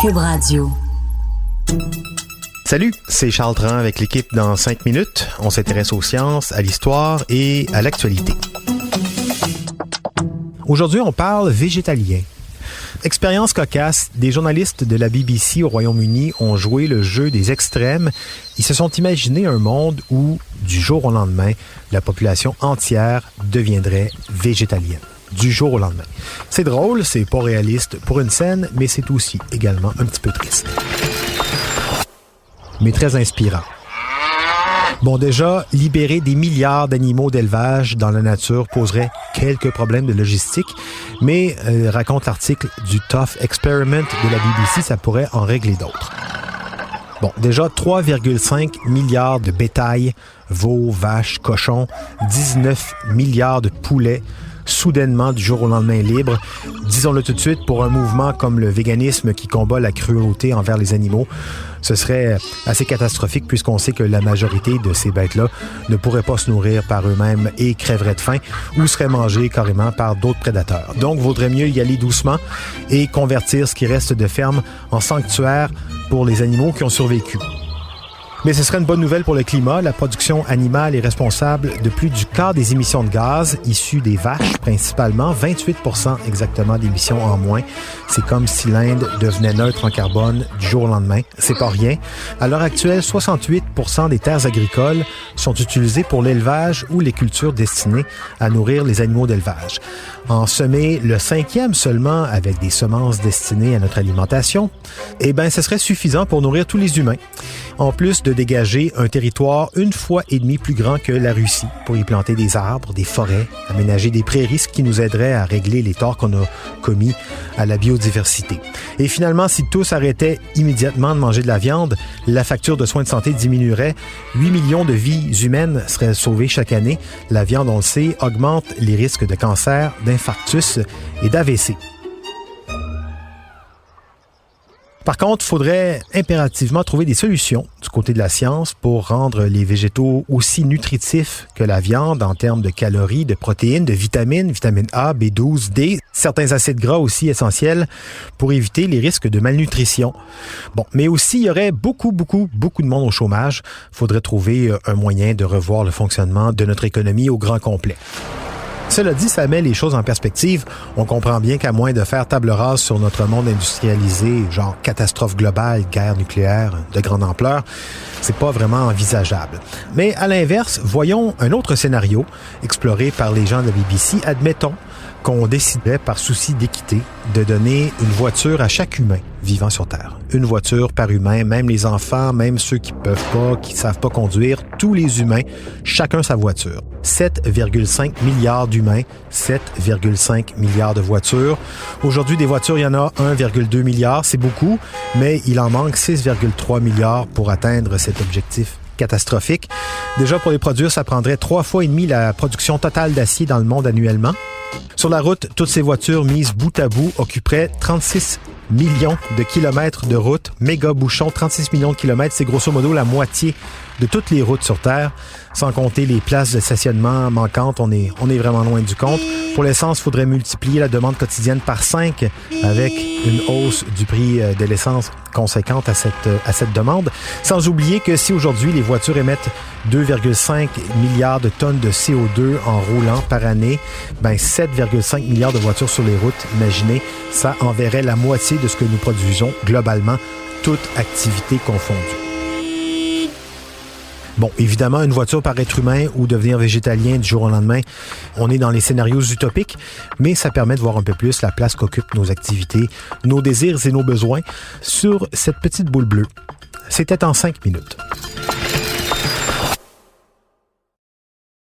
Cube Radio. Salut, c'est Charles Tran avec l'équipe dans 5 minutes. On s'intéresse aux sciences, à l'histoire et à l'actualité. Aujourd'hui, on parle végétalien. Expérience cocasse, des journalistes de la BBC au Royaume-Uni ont joué le jeu des extrêmes. Ils se sont imaginés un monde où, du jour au lendemain, la population entière deviendrait végétalienne. Du jour au lendemain. C'est drôle, c'est pas réaliste pour une scène, mais c'est aussi également un petit peu triste. Mais très inspirant. Bon, déjà, libérer des milliards d'animaux d'élevage dans la nature poserait quelques problèmes de logistique, mais raconte l'article du Tough Experiment de la BBC, ça pourrait en régler d'autres. Bon, déjà, 3,5 milliards de bétail, veaux, vaches, cochons, 19 milliards de poulets, soudainement du jour au lendemain libre. Disons-le tout de suite, pour un mouvement comme le véganisme qui combat la cruauté envers les animaux, ce serait assez catastrophique puisqu'on sait que la majorité de ces bêtes-là ne pourraient pas se nourrir par eux-mêmes et crèveraient de faim ou seraient mangées carrément par d'autres prédateurs. Donc, vaudrait mieux y aller doucement et convertir ce qui reste de fermes en sanctuaires pour les animaux qui ont survécu. Mais ce serait une bonne nouvelle pour le climat. La production animale est responsable de plus du quart des émissions de gaz issues des vaches, principalement 28% exactement d'émissions en moins. C'est comme si l'Inde devenait neutre en carbone du jour au lendemain. C'est pas rien. À l'heure actuelle, 68% des terres agricoles sont utilisées pour l'élevage ou les cultures destinées à nourrir les animaux d'élevage. En semer le 5e seulement avec des semences destinées à notre alimentation, eh bien, ce serait suffisant pour nourrir tous les humains. En plus de dégager un territoire 1,5 fois plus grand que la Russie pour y planter des arbres, des forêts, aménager des prairies, ce qui nous aiderait à régler les torts qu'on a commis à la biodiversité. Et finalement, si tous arrêtaient immédiatement de manger de la viande, la facture de soins de santé diminuerait. 8 millions de vies humaines seraient sauvées chaque année. La viande, on le sait, augmente les risques de cancer, d'infarctus et d'AVC. Par contre, il faudrait impérativement trouver des solutions du côté de la science pour rendre les végétaux aussi nutritifs que la viande en termes de calories, de protéines, de vitamine A, B12, D, certains acides gras aussi essentiels pour éviter les risques de malnutrition. Bon, mais aussi, il y aurait beaucoup de monde au chômage. Il faudrait trouver un moyen de revoir le fonctionnement de notre économie au grand complet. Cela dit, ça met les choses en perspective. On comprend bien qu'à moins de faire table rase sur notre monde industrialisé, genre catastrophe globale, guerre nucléaire de grande ampleur, c'est pas vraiment envisageable. Mais à l'inverse, voyons un autre scénario exploré par les gens de la BBC. Admettons qu'on décidait, par souci d'équité, de donner une voiture à chaque humain vivant sur Terre. Une voiture par humain, même les enfants, même ceux qui peuvent pas, qui savent pas conduire, tous les humains, chacun sa voiture. 7,5 milliards d'humains, 7,5 milliards de voitures. Aujourd'hui, des voitures, il y en a 1,2 milliard, c'est beaucoup, mais il en manque 6,3 milliards pour atteindre cet objectif catastrophique. Déjà, pour les produire, ça prendrait 3,5 fois la production totale d'acier dans le monde annuellement. Sur la route, toutes ces voitures mises bout à bout occuperaient 36 millions de kilomètres de route. Méga bouchon, 36 millions de kilomètres, c'est grosso modo la moitié de toutes les routes sur Terre. Sans compter les places de stationnement manquantes, on est vraiment loin du compte. Pour l'essence, il faudrait multiplier la demande quotidienne par 5 avec une hausse du prix de l'essence conséquente à cette demande. Sans oublier que si aujourd'hui les voitures émettent 2,5 milliards de tonnes de CO2 en roulant par année, 7,5 milliards de voitures sur les routes, imaginez, ça enverrait la moitié de ce que nous produisons globalement, toute activité confondue. Bon, évidemment, une voiture par être humain ou devenir végétalien du jour au lendemain, on est dans les scénarios utopiques, mais ça permet de voir un peu plus la place qu'occupent nos activités, nos désirs et nos besoins sur cette petite boule bleue. C'était en 5 minutes.